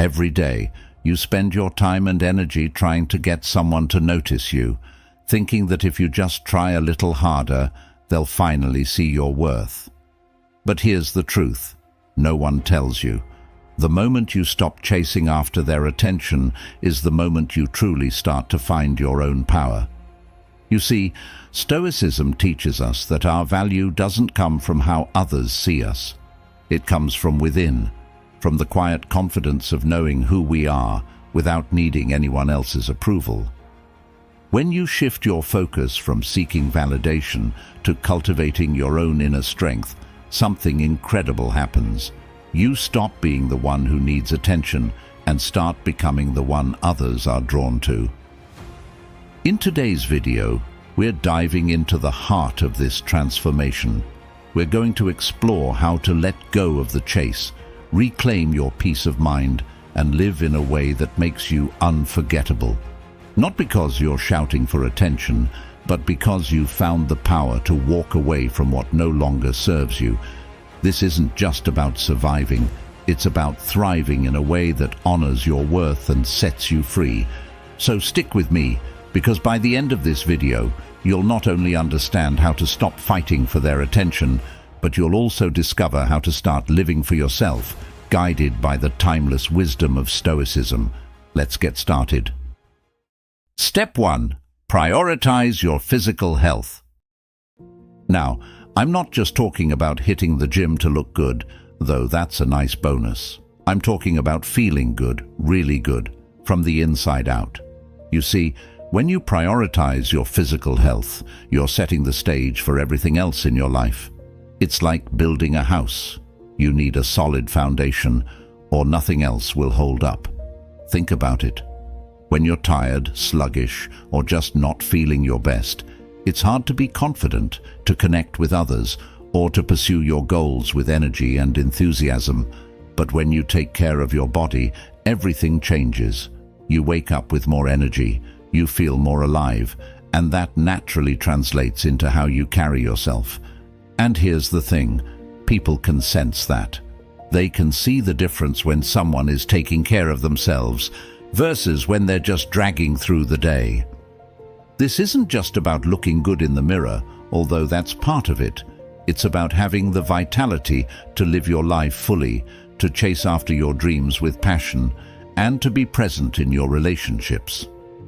Every day, you spend your time and energy trying to get someone to notice you, thinking that if you just try a little harder, they'll finally see your worth. But here's the truth. No one tells you. The moment you stop chasing after their attention is the moment you truly start to find your own power. You see, Stoicism teaches us that our value doesn't come from how others see us. It comes from within, from the quiet confidence of knowing who we are without needing anyone else's approval. When you shift your focus from seeking validation to cultivating your own inner strength, something incredible happens. You stop being the one who needs attention and start becoming the one others are drawn to. In today's video, we're diving into the heart of this transformation. We're going to explore how to let go of the chase, reclaim your peace of mind, and live in a way that makes you unforgettable. Not because you're shouting for attention, but because you've found the power to walk away from what no longer serves you. This isn't just about surviving, it's about thriving in a way that honors your worth and sets you free. So stick with me, because by the end of this video, you'll not only understand how to stop fighting for their attention, but you'll also discover how to start living for yourself, guided by the timeless wisdom of Stoicism. Let's get started. Step 1. Prioritize your physical health. Now, I'm not just talking about hitting the gym to look good, though that's a nice bonus. I'm talking about feeling good, really good, from the inside out. You see, when you prioritize your physical health, you're setting the stage for everything else in your life. It's like building a house. You need a solid foundation, or nothing else will hold up. Think about it. When you're tired, sluggish, or just not feeling your best, it's hard to be confident, to connect with others, or to pursue your goals with energy and enthusiasm. But when you take care of your body, everything changes. You wake up with more energy, you feel more alive, and that naturally translates into how you carry yourself. And here's the thing, people can sense that. They can see the difference when someone is taking care of themselves versus when they're just dragging through the day. This isn't just about looking good in the mirror, although that's part of it. It's about having the vitality to live your life fully, to chase after your dreams with passion, and to be present in your relationships.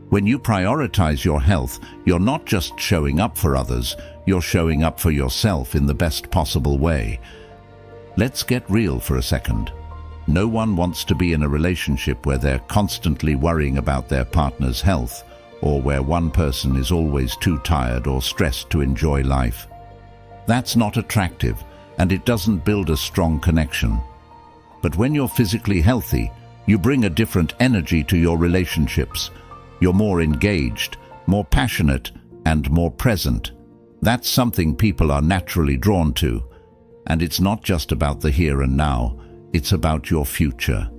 When you prioritize your health, you're not just showing up for others, you're showing up for yourself in the best possible way. Let's get real for a second. No one wants to be in a relationship where they're constantly worrying about their partner's health, or where one person is always too tired or stressed to enjoy life. That's not attractive, and it doesn't build a strong connection. But when you're physically healthy, you bring a different energy to your relationships. You're more engaged, more passionate, and more present. That's something people are naturally drawn to. And it's not just about the here and now, it's about your future.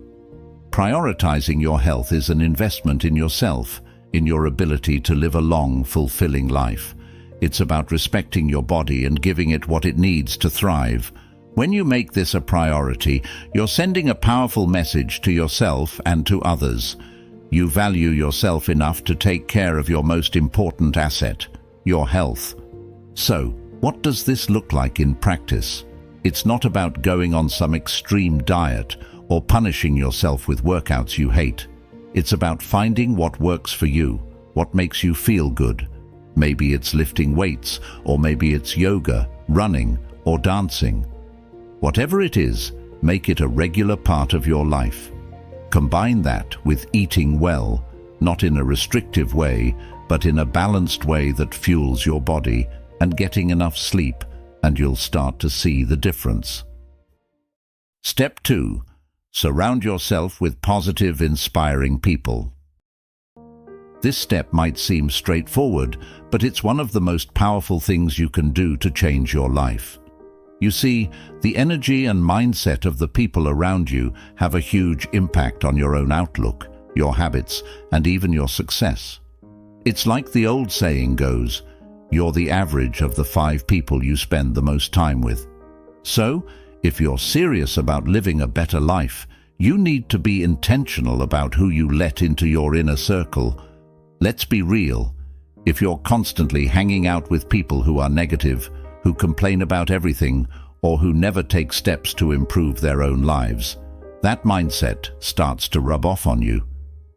Prioritizing your health is an investment in yourself, in your ability to live a long, fulfilling life. It's about respecting your body and giving it what it needs to thrive. When you make this a priority, you're sending a powerful message to yourself and to others. You value yourself enough to take care of your most important asset, your health. So, what does this look like in practice? It's not about going on some extreme diet or punishing yourself with workouts you hate. It's about finding what works for you, what makes you feel good. Maybe it's lifting weights, or maybe it's yoga, running, or dancing. Whatever it is, make it a regular part of your life. Combine that with eating well, not in a restrictive way, but in a balanced way that fuels your body, and getting enough sleep, and you'll start to see the difference. Step 2. Surround yourself with positive, inspiring people. This step might seem straightforward, but it's one of the most powerful things you can do to change your life. You see, the energy and mindset of the people around you have a huge impact on your own outlook, your habits, and even your success. It's like the old saying goes, you're the average of the 5 people you spend the most time with. So, if you're serious about living a better life, You need to be intentional about who you let into your inner circle. Let's be real. If you're constantly hanging out with people who are negative, who complain about everything, or who never take steps to improve their own lives, that mindset starts to rub off on you.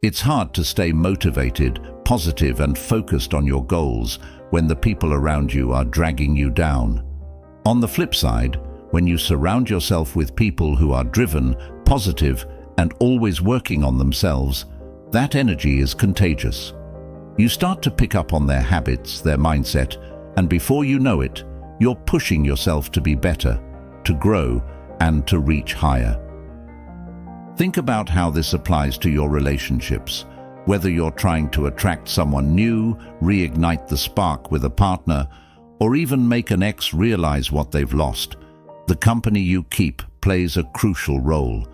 It's hard to stay motivated, positive, and focused on your goals when the people around you are dragging you down. On the flip side, when you surround yourself with people who are driven, positive, and always working on themselves, that energy is contagious. You start to pick up on their habits, their mindset, and before you know it, you're pushing yourself to be better, to grow, and to reach higher. Think about how this applies to your relationships. Whether you're trying to attract someone new, reignite the spark with a partner, or even make an ex realize what they've lost, the company you keep plays a crucial role.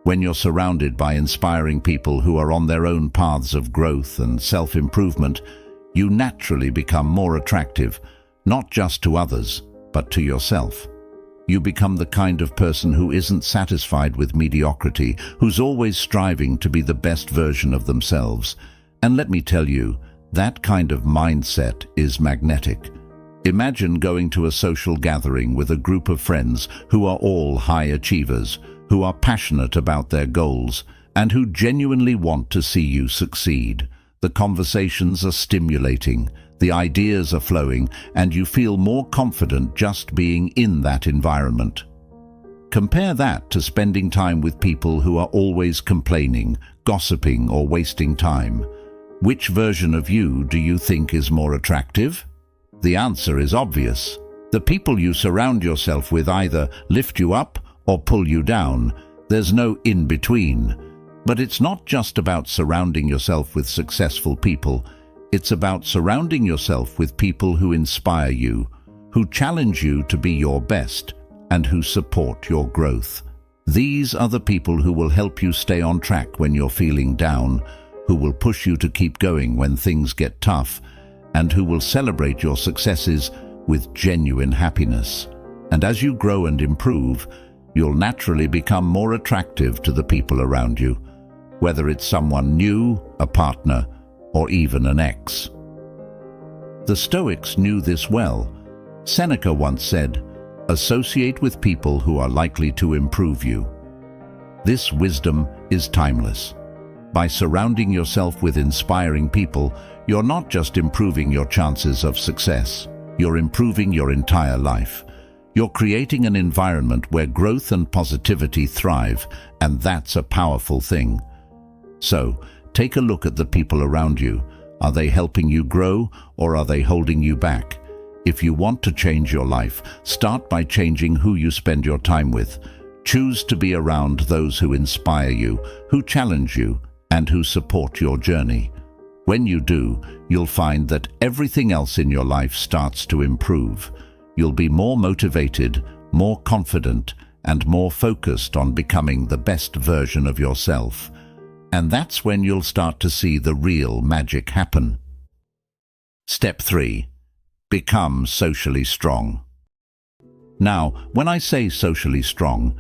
When you're surrounded by inspiring people who are on their own paths of growth and self-improvement, you naturally become more attractive, not just to others, but to yourself. You become the kind of person who isn't satisfied with mediocrity, who's always striving to be the best version of themselves. And let me tell you, that kind of mindset is magnetic. Imagine going to a social gathering with a group of friends who are all high achievers, who are passionate about their goals, and who genuinely want to see you succeed. The conversations are stimulating, the ideas are flowing, and you feel more confident just being in that environment. Compare that to spending time with people who are always complaining, gossiping, or wasting time. Which version of you do you think is more attractive? The answer is obvious. The people you surround yourself with either lift you up or pull you down. There's no in-between. But it's not just about surrounding yourself with successful people. It's about surrounding yourself with people who inspire you, who challenge you to be your best, and who support your growth. These are the people who will help you stay on track when you're feeling down, who will push you to keep going when things get tough, and who will celebrate your successes with genuine happiness. And as you grow and improve, you'll naturally become more attractive to the people around you, whether it's someone new, a partner, or even an ex. The Stoics knew this well. Seneca once said, "Associate with people who are likely to improve you." This wisdom is timeless. By surrounding yourself with inspiring people, you're not just improving your chances of success, you're improving your entire life. You're creating an environment where growth and positivity thrive, and that's a powerful thing. So, take a look at the people around you. Are they helping you grow, or are they holding you back? If you want to change your life, start by changing who you spend your time with. Choose to be around those who inspire you, who challenge you, and who support your journey. When you do, you'll find that everything else in your life starts to improve. You'll be more motivated, more confident, and more focused on becoming the best version of yourself. And that's when you'll start to see the real magic happen. Step 3. Become socially strong. Now, when I say socially strong,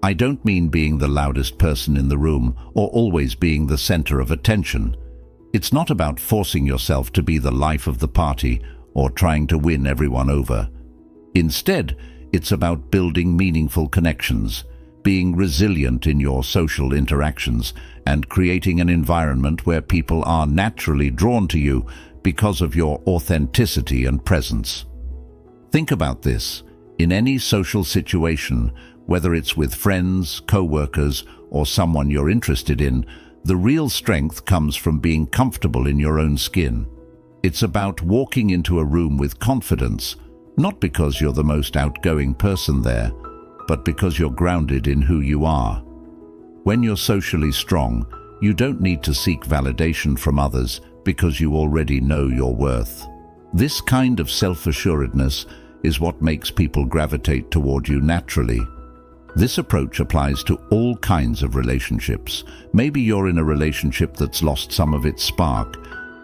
I don't mean being the loudest person in the room or always being the center of attention. It's not about forcing yourself to be the life of the party or trying to win everyone over. Instead, it's about building meaningful connections, being resilient in your social interactions, and creating an environment where people are naturally drawn to you because of your authenticity and presence. Think about this. In any social situation, whether it's with friends, co-workers, or someone you're interested in, the real strength comes from being comfortable in your own skin. It's about walking into a room with confidence, not because you're the most outgoing person there, but because you're grounded in who you are. When you're socially strong, you don't need to seek validation from others because you already know your worth. This kind of self-assuredness is what makes people gravitate toward you naturally. This approach applies to all kinds of relationships. Maybe you're in a relationship that's lost some of its spark.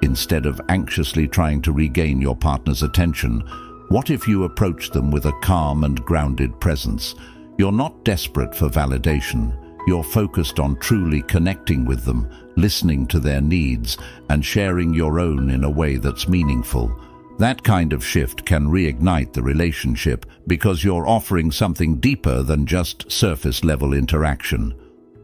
Instead of anxiously trying to regain your partner's attention, what if you approach them with a calm and grounded presence? You're not desperate for validation. You're focused on truly connecting with them, listening to their needs, and sharing your own in a way that's meaningful. That kind of shift can reignite the relationship because you're offering something deeper than just surface-level interaction.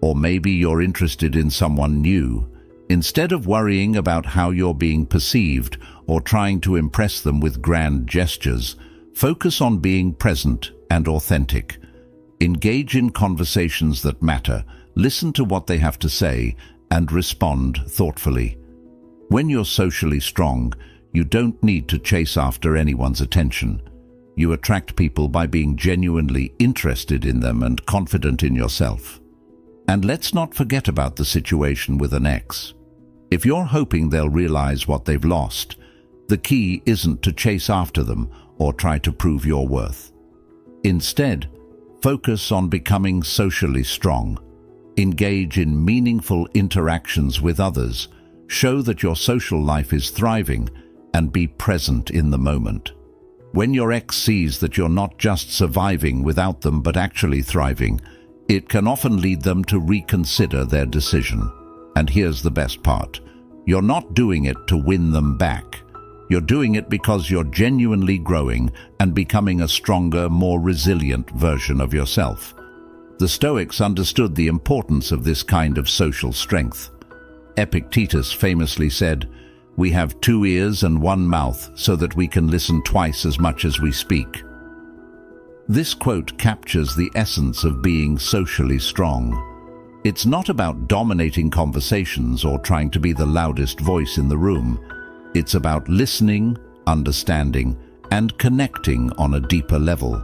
Or maybe you're interested in someone new. Instead of worrying about how you're being perceived or trying to impress them with grand gestures, focus on being present and authentic. Engage in conversations that matter, listen to what they have to say, and respond thoughtfully. When you're socially strong, you don't need to chase after anyone's attention. You attract people by being genuinely interested in them and confident in yourself. And let's not forget about the situation with an ex. If you're hoping they'll realize what they've lost, the key isn't to chase after them or try to prove your worth. Instead, focus on becoming socially strong. Engage in meaningful interactions with others. Show that your social life is thriving, and be present in the moment. When your ex sees that you're not just surviving without them but actually thriving, it can often lead them to reconsider their decision. And here's the best part. You're not doing it to win them back. You're doing it because you're genuinely growing and becoming a stronger, more resilient version of yourself. The Stoics understood the importance of this kind of social strength. Epictetus famously said, "We have 2 ears and 1 mouth so that we can listen twice as much as we speak." This quote captures the essence of being socially strong. It's not about dominating conversations or trying to be the loudest voice in the room. It's about listening, understanding, and connecting on a deeper level.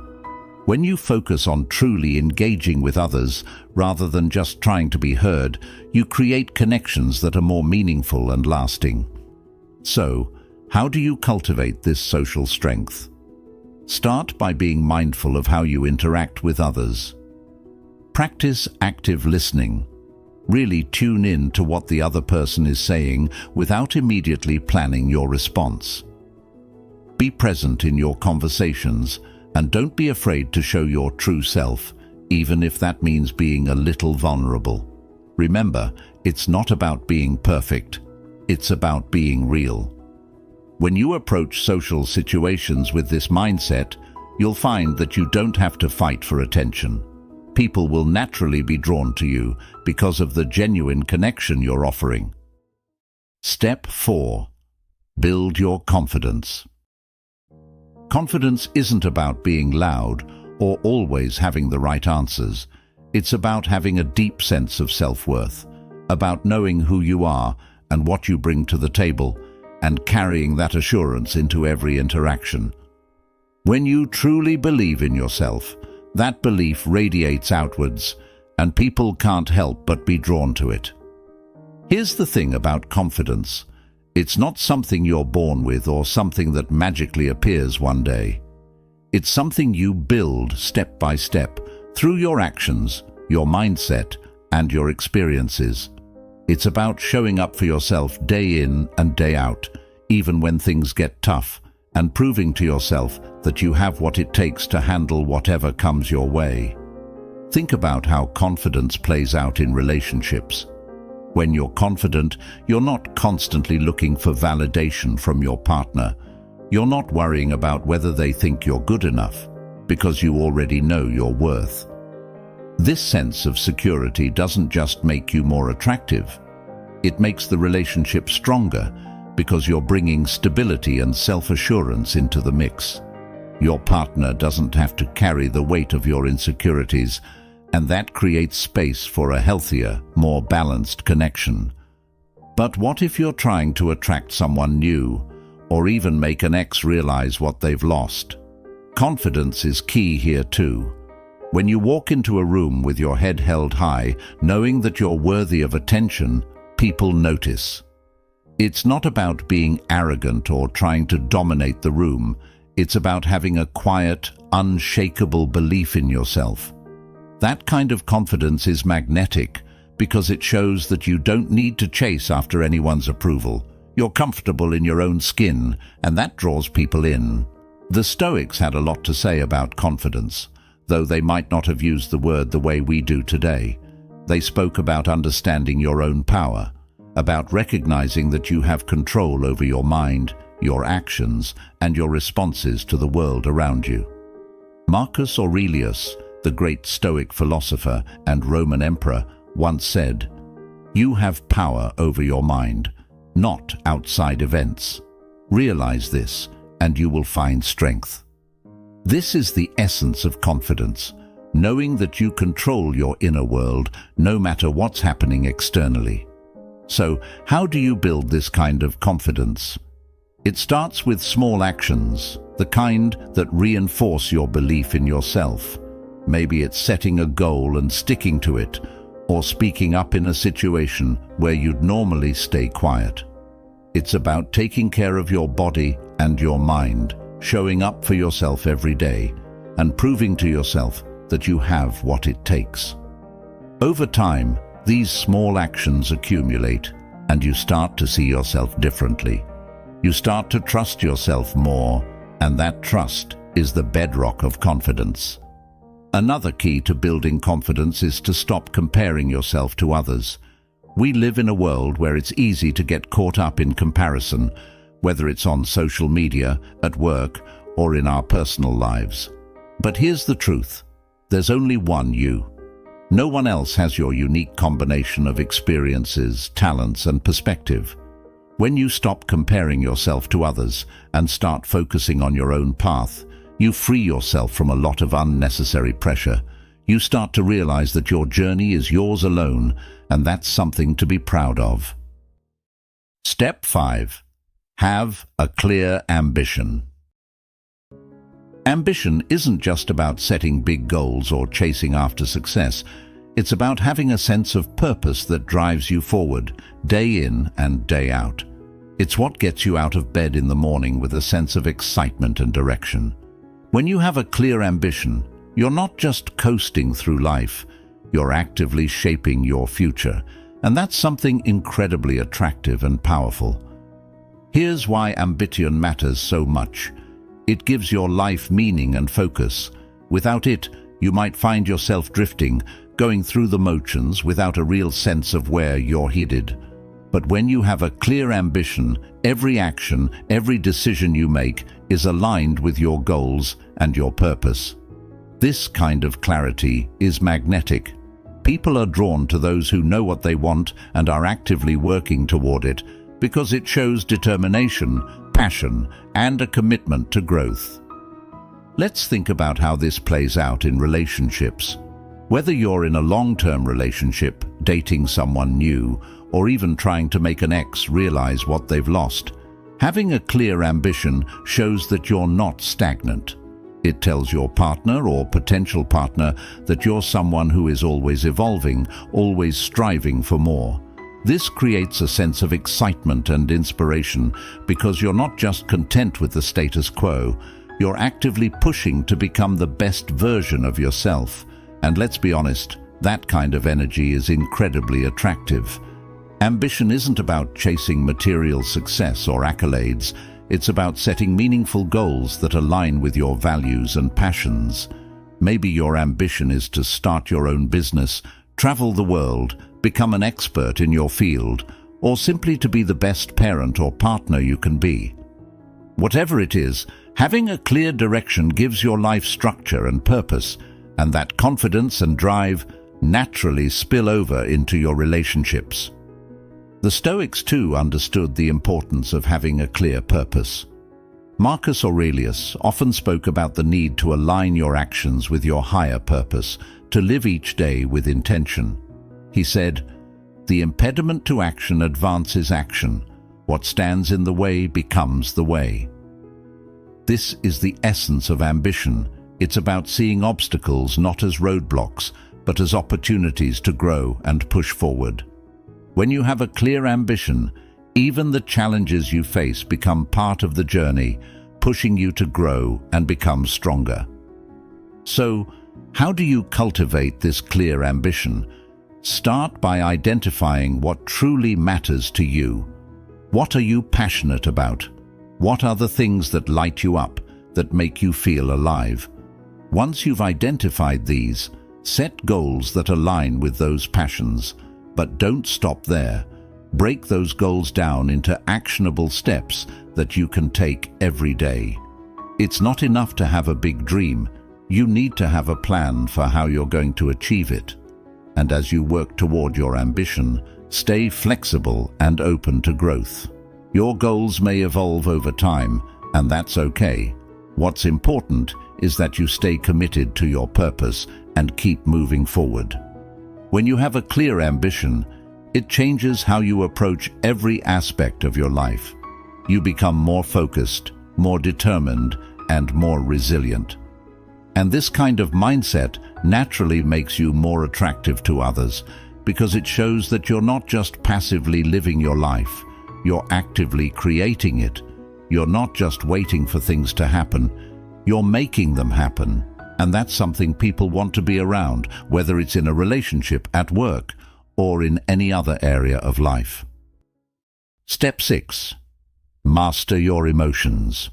When you focus on truly engaging with others rather than just trying to be heard, you create connections that are more meaningful and lasting. So, how do you cultivate this social strength? Start by being mindful of how you interact with others. Practice active listening. Really tune in to what the other person is saying without immediately planning your response. Be present in your conversations and don't be afraid to show your true self, even if that means being a little vulnerable. Remember, it's not about being perfect. It's about being real. When you approach social situations with this mindset, you'll find that you don't have to fight for attention. People will naturally be drawn to you because of the genuine connection you're offering. Step 4. Build your confidence. Confidence isn't about being loud or always having the right answers. It's about having a deep sense of self-worth, about knowing who you are and what you bring to the table, and carrying that assurance into every interaction. When you truly believe in yourself, that belief radiates outwards, and people can't help but be drawn to it. Here's the thing about confidence. It's not something you're born with or something that magically appears one day. It's something you build step by step, through your actions, your mindset, and your experiences. It's about showing up for yourself day in and day out, even when things get tough, and proving to yourself that you have what it takes to handle whatever comes your way. Think about how confidence plays out in relationships. When you're confident, you're not constantly looking for validation from your partner. You're not worrying about whether they think you're good enough, because you already know your worth. This sense of security doesn't just make you more attractive. It makes the relationship stronger because you're bringing stability and self-assurance into the mix. Your partner doesn't have to carry the weight of your insecurities, and that creates space for a healthier, more balanced connection. But what if you're trying to attract someone new, or even make an ex realize what they've lost? Confidence is key here too. When you walk into a room with your head held high, knowing that you're worthy of attention, people notice. It's not about being arrogant or trying to dominate the room. It's about having a quiet, unshakable belief in yourself. That kind of confidence is magnetic because it shows that you don't need to chase after anyone's approval. You're comfortable in your own skin, and that draws people in. The Stoics had a lot to say about confidence, though they might not have used the word the way we do today. They spoke about understanding your own power, about recognizing that you have control over your mind, your actions, and your responses to the world around you. Marcus Aurelius, the great Stoic philosopher and Roman emperor, once said, "You have power over your mind, not outside events. Realize this, and you will find strength." This is the essence of confidence, knowing that you control your inner world no matter what's happening externally. So, how do you build this kind of confidence? It starts with small actions, the kind that reinforce your belief in yourself. Maybe it's setting a goal and sticking to it, or speaking up in a situation where you'd normally stay quiet. It's about taking care of your body and your mind, showing up for yourself every day, and proving to yourself that you have what it takes. Over time, these small actions accumulate, and you start to see yourself differently. You start to trust yourself more, and that trust is the bedrock of confidence. Another key to building confidence is to stop comparing yourself to others. We live in a world where it's easy to get caught up in comparison, whether it's on social media, at work, or in our personal lives. But here's the truth. There's only one you. No one else has your unique combination of experiences, talents, and perspective. When you stop comparing yourself to others and start focusing on your own path, you free yourself from a lot of unnecessary pressure. You start to realize that your journey is yours alone, and that's something to be proud of. Step 5. Have a clear ambition. Ambition isn't just about setting big goals or chasing after success. It's about having a sense of purpose that drives you forward, day in and day out. It's what gets you out of bed in the morning with a sense of excitement and direction. When you have a clear ambition, you're not just coasting through life, you're actively shaping your future, and that's something incredibly attractive and powerful. Here's why ambition matters so much. It gives your life meaning and focus. Without it, you might find yourself drifting, going through the motions without a real sense of where you're headed. But when you have a clear ambition, every action, every decision you make is aligned with your goals and your purpose. This kind of clarity is magnetic. People are drawn to those who know what they want and are actively working toward it because it shows determination, passion, and a commitment to growth. Let's think about how this plays out in relationships. Whether you're in a long-term relationship, dating someone new, or even trying to make an ex realize what they've lost, having a clear ambition shows that you're not stagnant. It tells your partner or potential partner that you're someone who is always evolving, always striving for more. This creates a sense of excitement and inspiration because you're not just content with the status quo, you're actively pushing to become the best version of yourself. And let's be honest, that kind of energy is incredibly attractive. Ambition isn't about chasing material success or accolades. It's about setting meaningful goals that align with your values and passions. Maybe your ambition is to start your own business, travel the world, become an expert in your field, or simply to be the best parent or partner you can be. Whatever it is, having a clear direction gives your life structure and purpose, and that confidence and drive naturally spill over into your relationships. The Stoics too understood the importance of having a clear purpose. Marcus Aurelius often spoke about the need to align your actions with your higher purpose, to live each day with intention. He said, "The impediment to action advances action. What stands in the way becomes the way." This is the essence of ambition. It's about seeing obstacles not as roadblocks, but as opportunities to grow and push forward. When you have a clear ambition, even the challenges you face become part of the journey, pushing you to grow and become stronger. So, how do you cultivate this clear ambition? Start by identifying what truly matters to you. What are you passionate about? What are the things that light you up, that make you feel alive? Once you've identified these, Set goals that align with those passions, but don't stop there. Break those goals down into actionable steps that you can take every day. It's not enough to have a big dream. You need to have a plan for how you're going to achieve it. And as you work toward your ambition, stay flexible and open to growth. Your goals may evolve over time, and that's okay. What's important is that you stay committed to your purpose and keep moving forward. When you have a clear ambition, it changes how you approach every aspect of your life. You become more focused, more determined, and more resilient. And this kind of mindset naturally makes you more attractive to others because it shows that you're not just passively living your life, you're actively creating it. You're not just waiting for things to happen, you're making them happen. And that's something people want to be around, whether it's in a relationship, at work, or in any other area of life. Step 6. Master your emotions.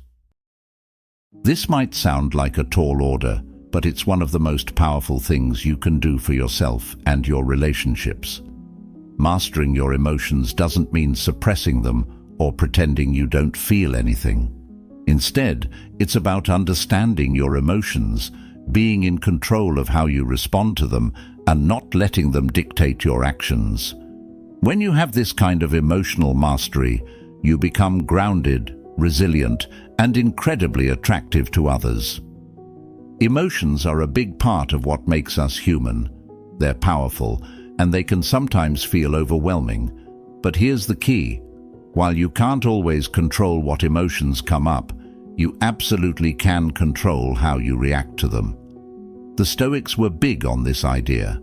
This might sound like a tall order, but it's one of the most powerful things you can do for yourself and your relationships. Mastering your emotions doesn't mean suppressing them or pretending you don't feel anything. Instead, it's about understanding your emotions, being in control of how you respond to them, and not letting them dictate your actions. When you have this kind of emotional mastery, you become grounded, resilient, and incredibly attractive to others. Emotions are a big part of what makes us human. They're powerful, and they can sometimes feel overwhelming. But here's the key. While you can't always control what emotions come up, you absolutely can control how you react to them. The Stoics were big on this idea.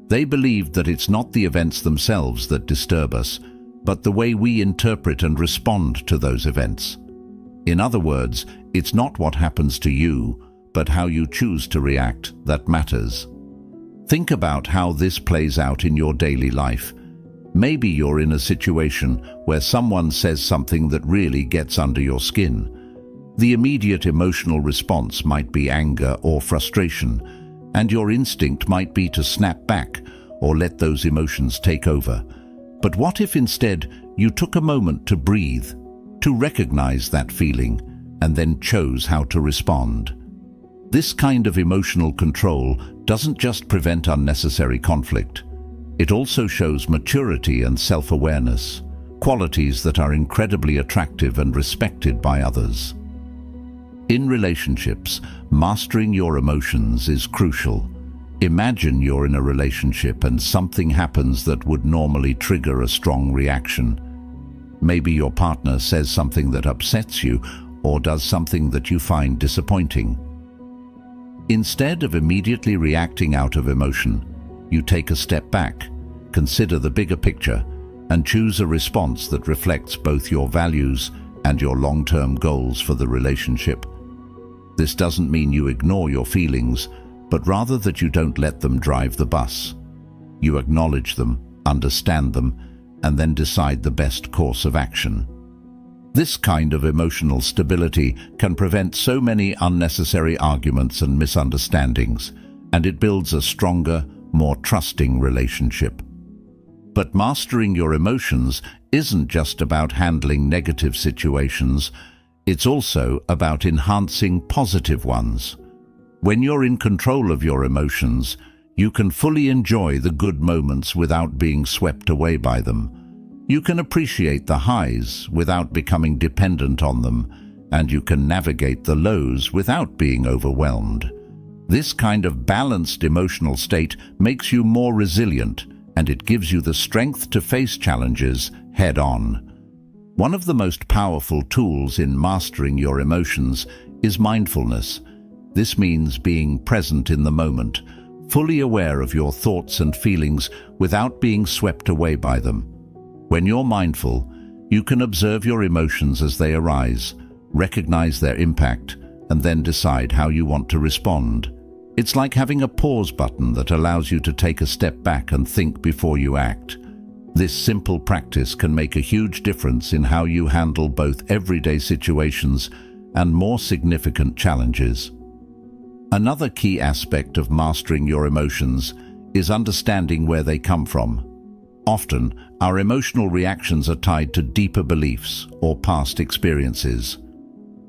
They believed that it's not the events themselves that disturb us, but the way we interpret and respond to those events. In other words, it's not what happens to you, but how you choose to react that matters. Think about how this plays out in your daily life. Maybe you're in a situation where someone says something that really gets under your skin. The immediate emotional response might be anger or frustration, and your instinct might be to snap back or let those emotions take over. But what if instead you took a moment to breathe, to recognize that feeling, and then chose how to respond? This kind of emotional control doesn't just prevent unnecessary conflict. It also shows maturity and self-awareness, qualities that are incredibly attractive and respected by others. In relationships, mastering your emotions is crucial. Imagine you're in a relationship and something happens that would normally trigger a strong reaction. Maybe your partner says something that upsets you or does something that you find disappointing. Instead of immediately reacting out of emotion, you take a step back, consider the bigger picture, and choose a response that reflects both your values and your long-term goals for the relationship. This doesn't mean you ignore your feelings, but rather that you don't let them drive the bus. You acknowledge them, understand them, and then decide the best course of action. This kind of emotional stability can prevent so many unnecessary arguments and misunderstandings, and it builds a stronger, more trusting relationship. But mastering your emotions isn't just about handling negative situations. It's also about enhancing positive ones. When you're in control of your emotions, you can fully enjoy the good moments without being swept away by them. You can appreciate the highs without becoming dependent on them, and you can navigate the lows without being overwhelmed. This kind of balanced emotional state makes you more resilient, and it gives you the strength to face challenges head-on. One of the most powerful tools in mastering your emotions is mindfulness. This means being present in the moment, fully aware of your thoughts and feelings without being swept away by them. When you're mindful, you can observe your emotions as they arise, recognize their impact, and then decide how you want to respond. It's like having a pause button that allows you to take a step back and think before you act. This simple practice can make a huge difference in how you handle both everyday situations and more significant challenges. Another key aspect of mastering your emotions is understanding where they come from. Often, our emotional reactions are tied to deeper beliefs or past experiences.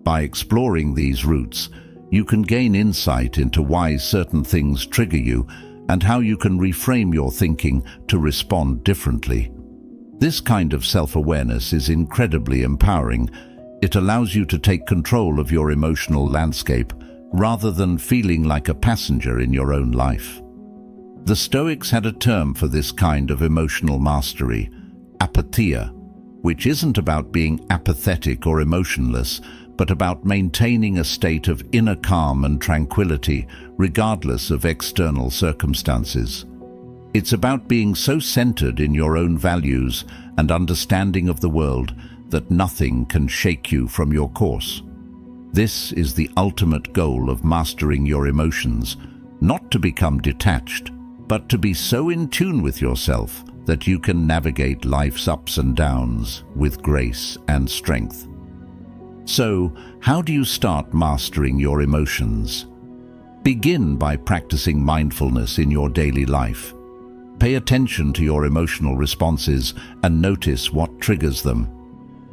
By exploring these roots, you can gain insight into why certain things trigger you and how you can reframe your thinking to respond differently. This kind of self-awareness is incredibly empowering. It allows you to take control of your emotional landscape rather than feeling like a passenger in your own life. The Stoics had a term for this kind of emotional mastery, apatheia, which isn't about being apathetic or emotionless, but about maintaining a state of inner calm and tranquility regardless of external circumstances. It's about being so centered in your own values and understanding of the world that nothing can shake you from your course. This is the ultimate goal of mastering your emotions, not to become detached, but to be so in tune with yourself that you can navigate life's ups and downs with grace and strength. So, how do you start mastering your emotions? Begin by practicing mindfulness in your daily life. Pay attention to your emotional responses and notice what triggers them.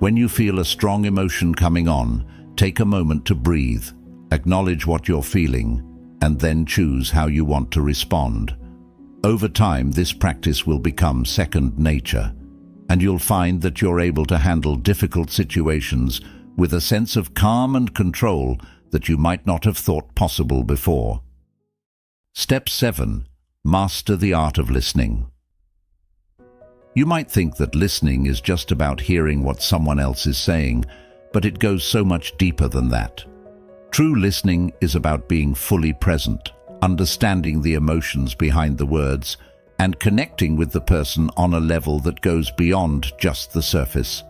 When you feel a strong emotion coming on, take a moment to breathe, acknowledge what you're feeling, and then choose how you want to respond. Over time, this practice will become second nature, and you'll find that you're able to handle difficult situations with a sense of calm and control that you might not have thought possible before. Step 7. Master the art of listening. You might think that listening is just about hearing what someone else is saying, but it goes so much deeper than that. True listening is about being fully present, understanding the emotions behind the words, and connecting with the person on a level that goes beyond just the surface.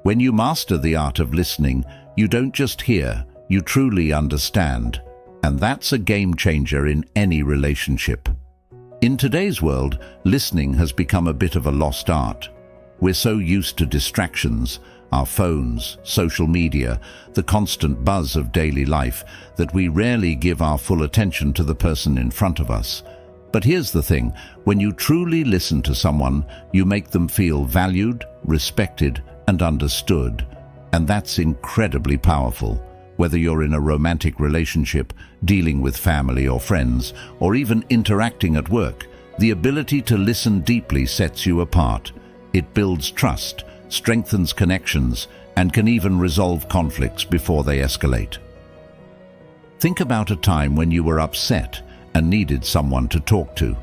When you master the art of listening, you don't just hear, you truly understand, and that's a game changer in any relationship. In today's world, listening has become a bit of a lost art. We're so used to distractions, our phones, social media, the constant buzz of daily life, that we rarely give our full attention to the person in front of us. But here's the thing, when you truly listen to someone, you make them feel valued, respected, and understood. And that's incredibly powerful. Whether you're in a romantic relationship, dealing with family or friends, or even interacting at work, the ability to listen deeply sets you apart. It builds trust, strengthens connections, and can even resolve conflicts before they escalate. Think about a time when you were upset and needed someone to talk to.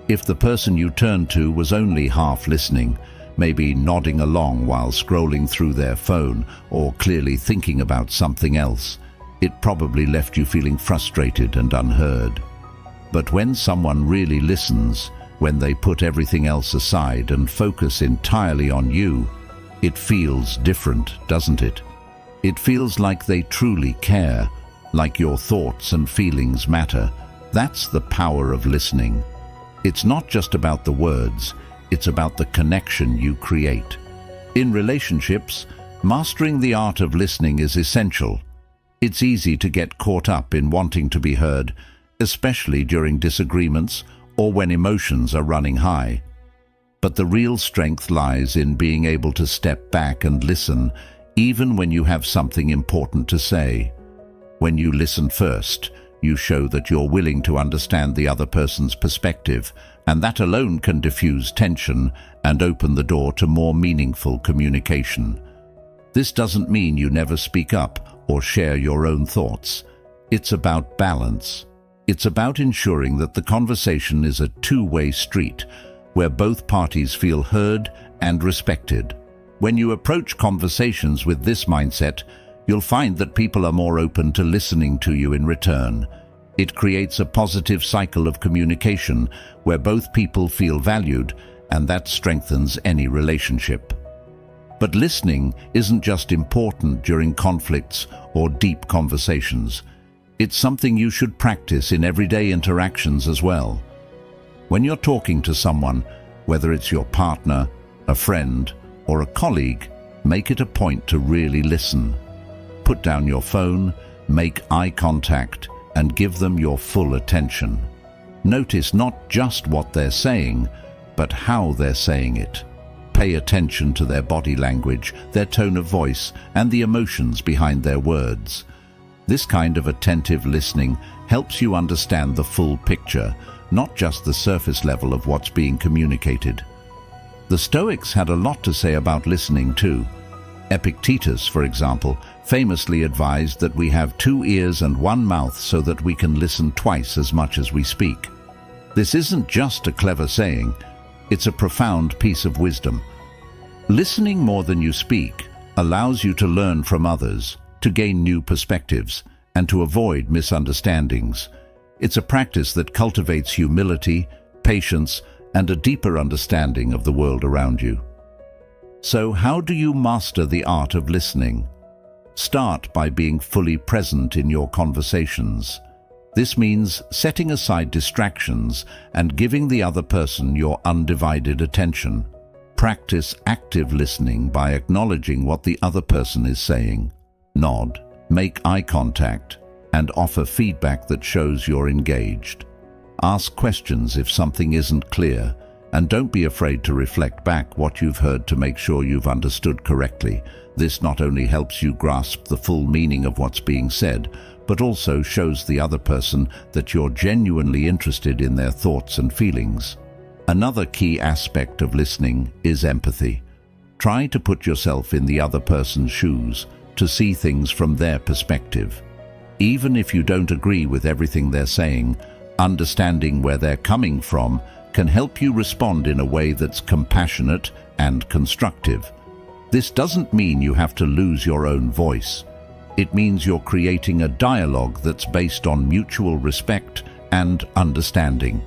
If the person you turned to was only half listening, maybe nodding along while scrolling through their phone or clearly thinking about something else, it probably left you feeling frustrated and unheard. But when someone really listens, when they put everything else aside and focus entirely on you, it feels different, doesn't it? It feels like they truly care, like your thoughts and feelings matter. That's the power of listening. It's not just about the words, it's about the connection you create. In relationships, mastering the art of listening is essential. It's easy to get caught up in wanting to be heard, especially during disagreements or when emotions are running high. But the real strength lies in being able to step back and listen, even when you have something important to say. When you listen first, you show that you're willing to understand the other person's perspective, and that alone can diffuse tension and open the door to more meaningful communication. This doesn't mean you never speak up or share your own thoughts. It's about balance. It's about ensuring that the conversation is a two-way street, where both parties feel heard and respected. When you approach conversations with this mindset, you'll find that people are more open to listening to you in return. It creates a positive cycle of communication where both people feel valued, and that strengthens any relationship. But listening isn't just important during conflicts or deep conversations. It's something you should practice in everyday interactions as well. When you're talking to someone, whether it's your partner, a friend, or a colleague, make it a point to really listen. Put down your phone, make eye contact, and give them your full attention. Notice not just what they're saying, but how they're saying it. Pay attention to their body language, their tone of voice, and the emotions behind their words. This kind of attentive listening helps you understand the full picture, not just the surface level of what's being communicated. The Stoics had a lot to say about listening too. Epictetus, for example, famously advised that we have 2 ears and 1 mouth so that we can listen twice as much as we speak. This isn't just a clever saying, it's a profound piece of wisdom. Listening more than you speak allows you to learn from others, to gain new perspectives, and to avoid misunderstandings. It's a practice that cultivates humility, patience, and a deeper understanding of the world around you. So how do you master the art of listening? Start by being fully present in your conversations. This means setting aside distractions and giving the other person your undivided attention. Practice active listening by acknowledging what the other person is saying. Nod, make eye contact, and offer feedback that shows you're engaged. Ask questions if something isn't clear, and don't be afraid to reflect back what you've heard to make sure you've understood correctly. This not only helps you grasp the full meaning of what's being said, but also shows the other person that you're genuinely interested in their thoughts and feelings. Another key aspect of listening is empathy. Try to put yourself in the other person's shoes, to see things from their perspective. Even if you don't agree with everything they're saying, understanding where they're coming from can help you respond in a way that's compassionate and constructive. This doesn't mean you have to lose your own voice. It means you're creating a dialogue that's based on mutual respect and understanding.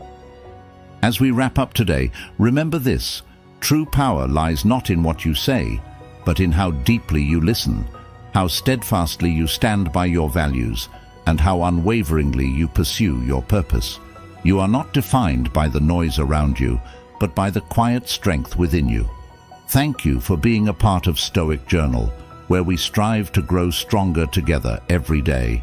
As we wrap up today, remember this: true power lies not in what you say, but in how deeply you listen, how steadfastly you stand by your values, and how unwaveringly you pursue your purpose. You are not defined by the noise around you, but by the quiet strength within you. Thank you for being a part of Stoic Journal, where we strive to grow stronger together every day.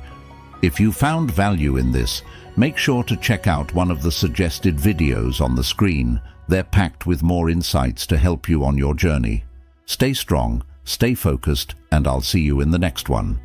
If you found value in this, make sure to check out one of the suggested videos on the screen. They're packed with more insights to help you on your journey. Stay strong, stay focused, and I'll see you in the next one.